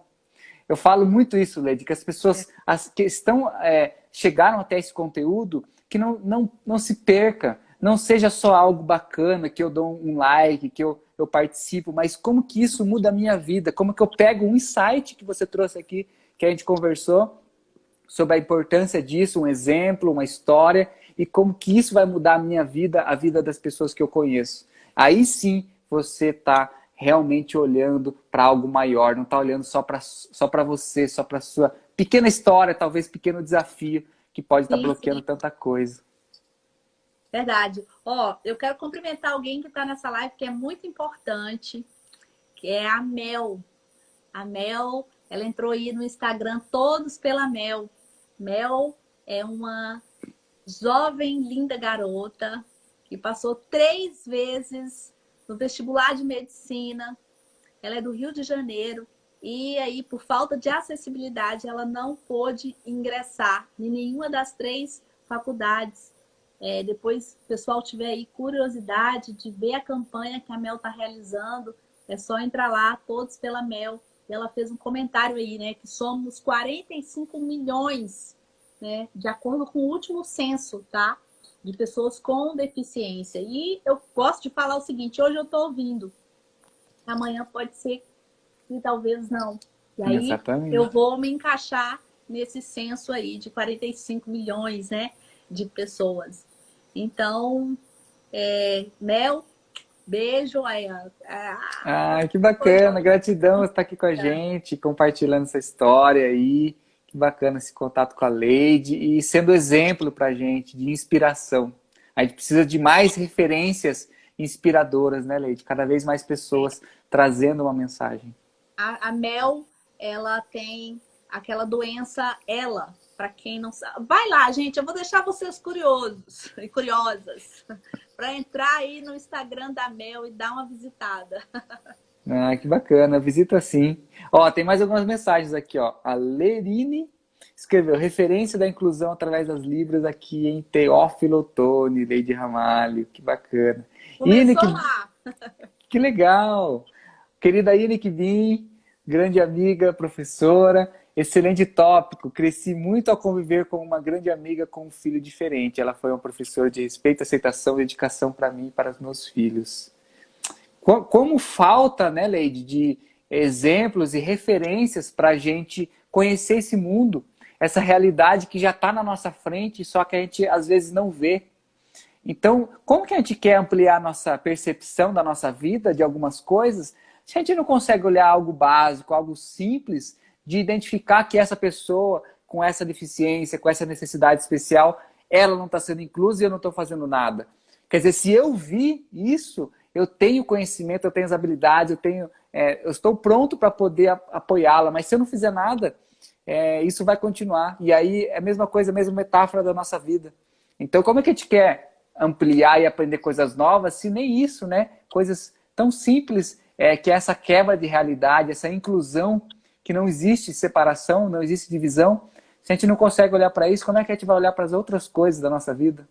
Eu falo muito isso, Leide, que as pessoas que chegaram até esse conteúdo, que não se perca, não seja só algo bacana, que eu dou um like, que eu participo, mas como que isso muda a minha vida, como que eu pego um insight que você trouxe aqui, que a gente conversou, sobre a importância disso, um exemplo, uma história, e como que isso vai mudar a minha vida, a vida das pessoas que eu conheço. Aí sim você está realmente olhando para algo maior, não está olhando só para você, só para a sua pequena história, talvez pequeno desafio, que pode estar bloqueando tanta coisa. Verdade. Eu quero cumprimentar alguém que está nessa live, que é muito importante, que é a Mel. A Mel, ela entrou aí no Instagram, Todos pela Mel. Mel é uma jovem, linda garota que passou 3 vezes no vestibular de medicina. Ela é do Rio de Janeiro e aí, por falta de acessibilidade, ela não pôde ingressar em nenhuma das 3 faculdades. Depois, se o pessoal tiver aí curiosidade de ver a campanha que a Mel está realizando, é só entrar lá, Todos pela Mel. E ela fez um comentário aí, né, que somos 45 milhões, né, de acordo com o último censo, tá? De pessoas com deficiência. E eu gosto de falar o seguinte, hoje eu estou ouvindo, amanhã pode ser que talvez não. E aí Exatamente. Eu vou me encaixar nesse censo aí de 45 milhões, né, de pessoas. Então, Mel, beijo. Que bacana, gratidão por estar aqui com a gente, compartilhando essa história aí, Que bacana esse contato com a Leide e sendo exemplo para a gente de inspiração. A gente precisa de mais referências inspiradoras, né, Leide? Cada vez mais pessoas trazendo uma mensagem. A Mel, ela tem aquela doença, para quem não sabe. Vai lá, gente, eu vou deixar vocês curiosos e curiosas para entrar aí no Instagram da Mel e dar uma visitada. Ah, que bacana, visita sim. Ó, tem mais algumas mensagens aqui, ó. A Lerine escreveu referência da inclusão através das Libras aqui em Teófilo Otoni, Leide Ramalho, que bacana. Ine, Começou lá. que legal! Querida Ine Kibin, grande amiga, professora, excelente tópico. Cresci muito ao conviver com uma grande amiga com um filho diferente. Ela foi uma professora de respeito, aceitação e dedicação para mim e para os meus filhos. Como falta, né, Leide, de exemplos e referências para a gente conhecer esse mundo, essa realidade que já está na nossa frente, só que a gente às vezes não vê. Então, como que a gente quer ampliar a nossa percepção da nossa vida, de algumas coisas, se a gente não consegue olhar algo básico, algo simples, de identificar que essa pessoa com essa deficiência, com essa necessidade especial, ela não está sendo inclusa e eu não estou fazendo nada. Quer dizer, se eu vi isso, eu tenho conhecimento, eu tenho as habilidades, eu estou pronto para poder apoiá-la, mas se eu não fizer nada, isso vai continuar. E aí é a mesma coisa, a mesma metáfora da nossa vida. Então, como é que a gente quer ampliar e aprender coisas novas, se nem isso, né? Coisas tão simples, que é essa quebra de realidade, essa inclusão, que não existe separação, não existe divisão. Se a gente não consegue olhar para isso, como é que a gente vai olhar para as outras coisas da nossa vida?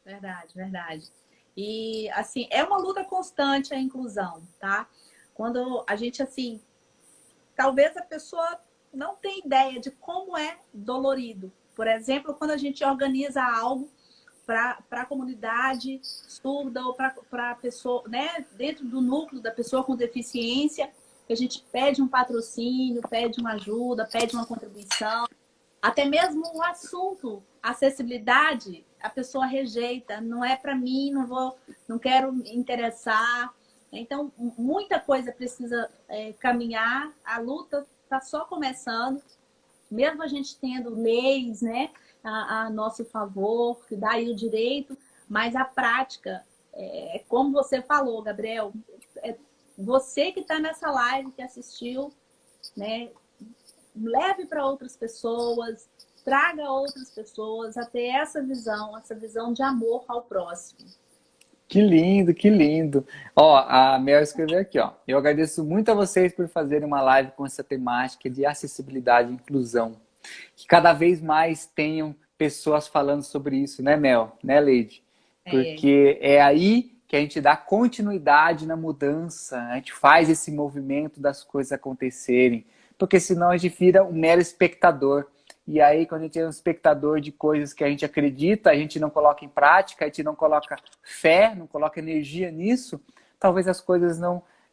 Verdade, verdade. E, assim, é uma luta constante a inclusão, tá? Quando a gente, assim, talvez a pessoa não tenha ideia de como é dolorido. Por exemplo, quando a gente organiza algo para a comunidade surda ou para a pessoa, né, dentro do núcleo da pessoa com deficiência, que a gente pede um patrocínio, pede uma ajuda, pede uma contribuição. Até mesmo o assunto, acessibilidade, a pessoa rejeita, não é para mim, não quero me interessar. Então, muita coisa precisa caminhar, a luta está só começando, mesmo a gente tendo leis, né, a nosso favor, que dá aí o direito, mas a prática, como você falou, Gabriel, você que está nessa live, que assistiu, né, leve para outras pessoas, traga outras pessoas a ter essa visão de amor ao próximo. Que lindo, que lindo. Ó, a Mel escreveu aqui, ó. Eu agradeço muito a vocês por fazerem uma live com essa temática de acessibilidade e inclusão. Que cada vez mais tenham pessoas falando sobre isso, né, Mel? Né, Leide? Porque é aí que a gente dá continuidade na mudança, a gente faz esse movimento das coisas acontecerem. Porque senão a gente vira um mero espectador. E aí, quando a gente é um espectador de coisas que a gente acredita, a gente não coloca em prática, a gente não coloca fé, não coloca energia nisso, talvez as coisas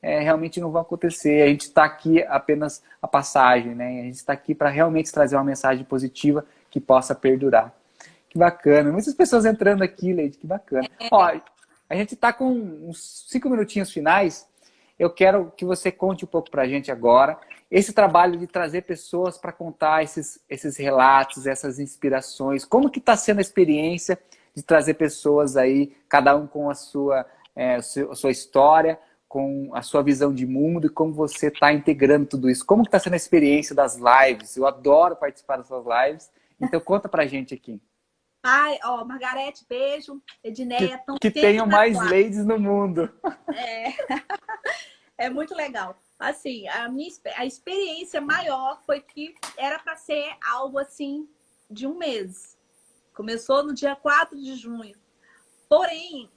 realmente não vão acontecer. A gente está aqui apenas a passagem, né? A gente está aqui para realmente trazer uma mensagem positiva que possa perdurar. Que bacana. Muitas pessoas entrando aqui, Leide, que bacana. Ó, a gente está com uns 5 minutinhos finais. Eu quero que você conte um pouco para a gente agora esse trabalho de trazer pessoas para contar esses relatos, essas inspirações. Como que está sendo a experiência de trazer pessoas aí, cada um com a sua história, com a sua visão de mundo e como você está integrando tudo isso? Como que está sendo a experiência das lives? Eu adoro participar das suas lives. Então conta para a gente aqui. Ai, ó, Margarete, beijo. Edneia, estão que tenham mais ladies no mundo. É muito legal. Assim, a experiência maior foi que era para ser algo assim de um mês. Começou no dia 4 de junho. Porém,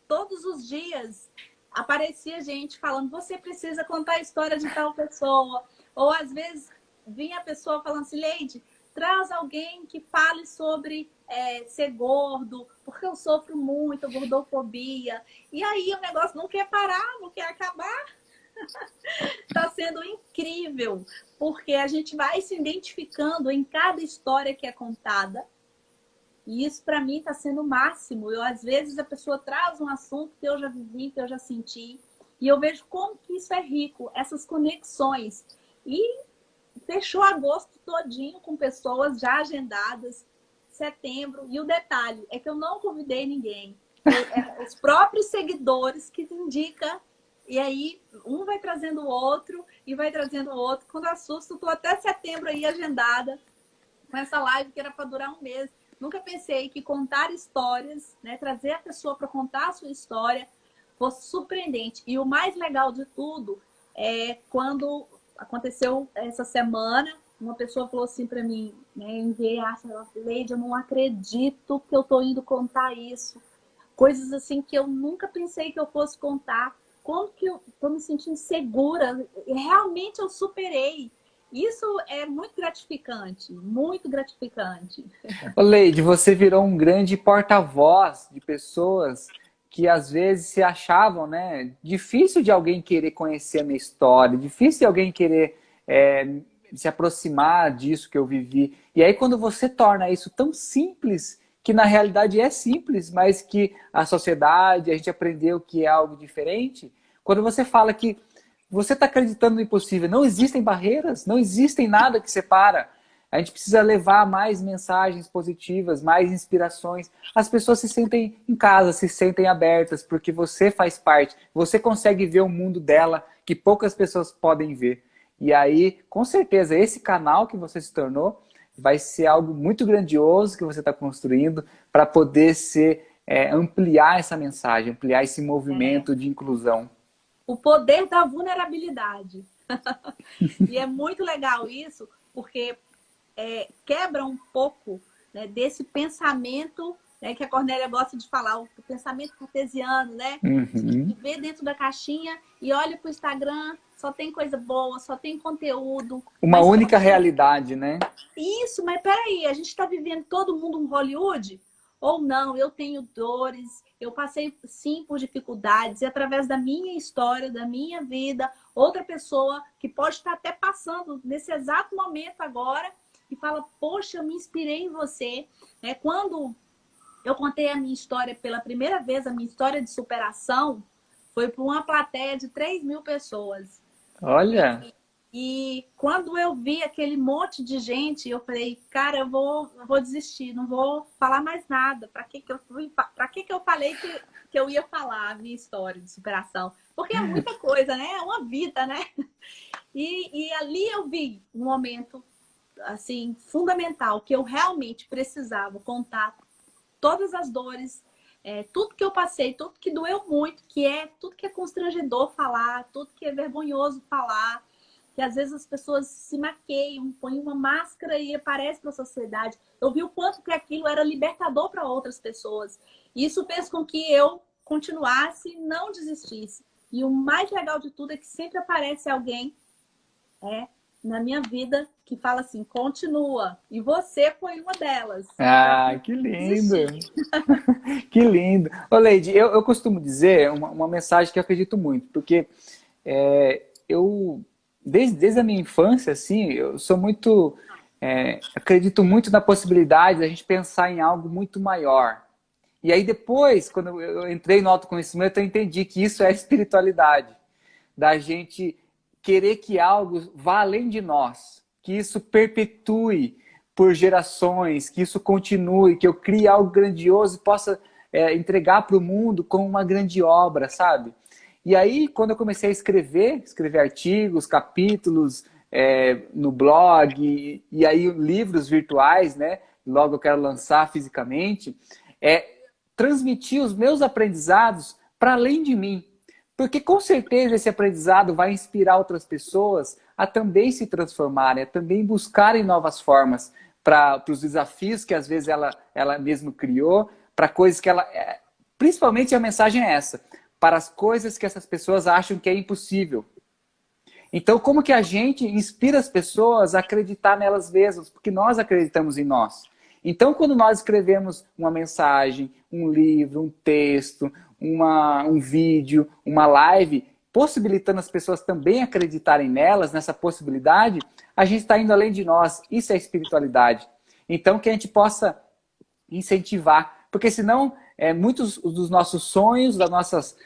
todos os dias aparecia gente falando: você precisa contar a história de tal pessoa. Ou às vezes vinha a pessoa falando assim: Leide, traz alguém que fale sobre ser gordo, porque eu sofro muito, gordofobia. E aí o negócio não quer parar, não quer acabar. Está sendo incrível, porque a gente vai se identificando em cada história que é contada. E isso para mim está sendo o máximo. Às vezes a pessoa traz um assunto que eu já vivi, que eu já senti, e eu vejo como que isso é rico, essas conexões. E fechou agosto todinho com pessoas já agendadas, setembro. E o detalhe é que eu não convidei ninguém. Os próprios seguidores que indicam. E aí, um vai trazendo o outro e vai trazendo o outro. Quando assusto, estou até setembro aí agendada com essa live que era para durar um mês. Nunca pensei que contar histórias, né, trazer a pessoa para contar a sua história, fosse surpreendente. E o mais legal de tudo é quando aconteceu essa semana, uma pessoa falou assim para mim, né, enviei a Leide, eu não acredito que eu estou indo contar isso. Coisas assim que eu nunca pensei que eu fosse contar. Como que eu estou me sentindo insegura? Realmente eu superei. Isso é muito gratificante, muito gratificante. Ô Leide, você virou um grande porta-voz de pessoas que às vezes se achavam, né? Difícil de alguém querer conhecer a minha história, difícil de alguém querer se aproximar disso que eu vivi. E aí quando você torna isso tão simples, que na realidade é simples, mas que a sociedade, a gente aprendeu que é algo diferente, quando você fala que você está acreditando no impossível, não existem barreiras, não existem nada que separa. A gente precisa levar mais mensagens positivas, mais inspirações. As pessoas se sentem em casa, se sentem abertas, porque você faz parte. Você consegue ver o mundo dela que poucas pessoas podem ver. E aí, com certeza, esse canal que você se tornou vai ser algo muito grandioso que você está construindo para poder ampliar essa mensagem, ampliar esse movimento de inclusão. O poder da vulnerabilidade. E é muito legal isso, porque quebra um pouco, né, desse pensamento, né, que a Cornélia gosta de falar, o pensamento cartesiano, né? Uhum. De ver dentro da caixinha e olha para o Instagram, só tem coisa boa, só tem conteúdo. Uma única realidade, né? Isso, mas peraí, a gente está vivendo todo mundo um Hollywood? Ou não? Eu tenho dores, eu passei sim por dificuldades e através da minha história, da minha vida, outra pessoa que pode estar até passando nesse exato momento agora e fala, poxa, eu me inspirei em você. Quando eu contei a minha história pela primeira vez, a minha história de superação, foi para uma plateia de 3.000 pessoas. Olha! E quando eu vi aquele monte de gente, eu falei, cara, eu vou desistir, não vou falar mais nada. Para que eu falei que eu ia falar a minha história de superação? Porque é muita coisa, né? É uma vida, né? E ali eu vi um momento assim fundamental que eu realmente precisava contar todas as dores, tudo que eu passei, tudo que doeu muito, tudo que é constrangedor falar, tudo que é vergonhoso falar. Que às vezes as pessoas se maqueiam, põem uma máscara e aparecem para a sociedade. Eu vi o quanto que aquilo era libertador para outras pessoas. E isso fez com que eu continuasse e não desistisse. E o mais legal de tudo é que sempre aparece alguém na minha vida que fala assim, continua. E você foi uma delas. Ah, que lindo! Que lindo! Ô Leide, eu costumo dizer uma mensagem que eu acredito muito, porque eu... Desde a minha infância, assim, eu sou muito... acredito muito na possibilidade da gente pensar em algo muito maior. E aí depois, quando eu entrei no autoconhecimento, eu entendi que isso é espiritualidade. Da gente querer que algo vá além de nós. Que isso perpetue por gerações, que isso continue, que eu crie algo grandioso e possa entregar para o mundo como uma grande obra, sabe? E aí, quando eu comecei a escrever artigos, capítulos no blog, e aí livros virtuais, né? Logo eu quero lançar fisicamente, transmitir os meus aprendizados para além de mim. Porque com certeza esse aprendizado vai inspirar outras pessoas a também se transformarem, a também buscarem novas formas para os desafios que às vezes ela mesma criou, para coisas que ela... Principalmente a mensagem é essa, para as coisas que essas pessoas acham que é impossível. Então, como que a gente inspira as pessoas a acreditar nelas mesmas? Porque nós acreditamos em nós. Então, quando nós escrevemos uma mensagem, um livro, um texto, um vídeo, uma live, possibilitando as pessoas também acreditarem nelas, nessa possibilidade, a gente está indo além de nós. Isso é espiritualidade. Então, que a gente possa incentivar. Porque senão... muitos dos nossos sonhos, das nossas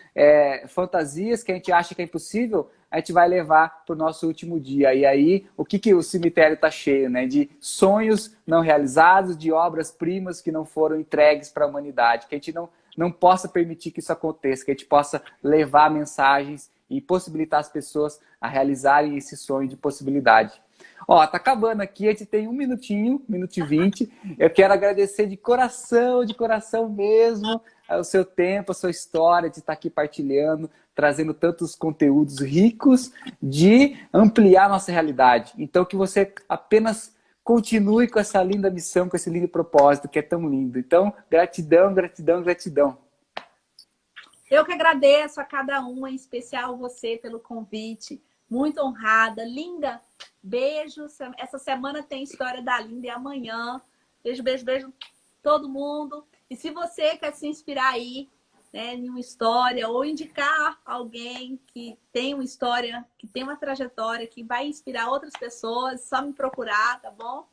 fantasias que a gente acha que é impossível, a gente vai levar para o nosso último dia. E aí, o que o cemitério está cheio, né? De sonhos não realizados, de obras-primas que não foram entregues para a humanidade. Que a gente não possa permitir que isso aconteça, que a gente possa levar mensagens e possibilitar as pessoas a realizarem esse sonho de possibilidade. Ó, tá acabando aqui, a gente tem um minutinho, 1 minuto e 20. Eu quero agradecer de coração mesmo, o seu tempo, a sua história, de estar aqui partilhando, trazendo tantos conteúdos ricos de ampliar a nossa realidade. Então, que você apenas continue com essa linda missão, com esse lindo propósito, que é tão lindo. Então, gratidão, gratidão, gratidão. Eu que agradeço a cada um, em especial você pelo convite. Muito honrada, linda. Beijo. Essa semana tem história da Linda e amanhã. Beijo, beijo, beijo todo mundo. E se você quer se inspirar aí, né, em uma história ou indicar alguém que tem uma história, que tem uma trajetória, que vai inspirar outras pessoas, só me procurar, tá bom?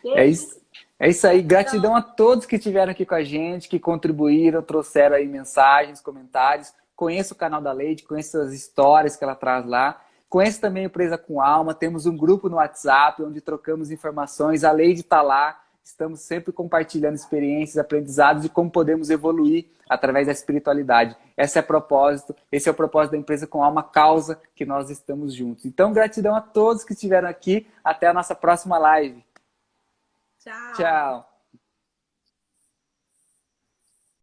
Beijo. É isso aí. Gratidão a todos que estiveram aqui com a gente, que contribuíram, trouxeram aí mensagens, comentários. Conheça o canal da Leide, conheça as histórias que ela traz lá. Conheça também a Empresa com Alma. Temos um grupo no WhatsApp onde trocamos informações. A Leide está lá. Estamos sempre compartilhando experiências, aprendizados e como podemos evoluir através da espiritualidade. Esse é o propósito da Empresa com Alma, causa que nós estamos juntos. Então, gratidão a todos que estiveram aqui. Até a nossa próxima live. Tchau. Tchau.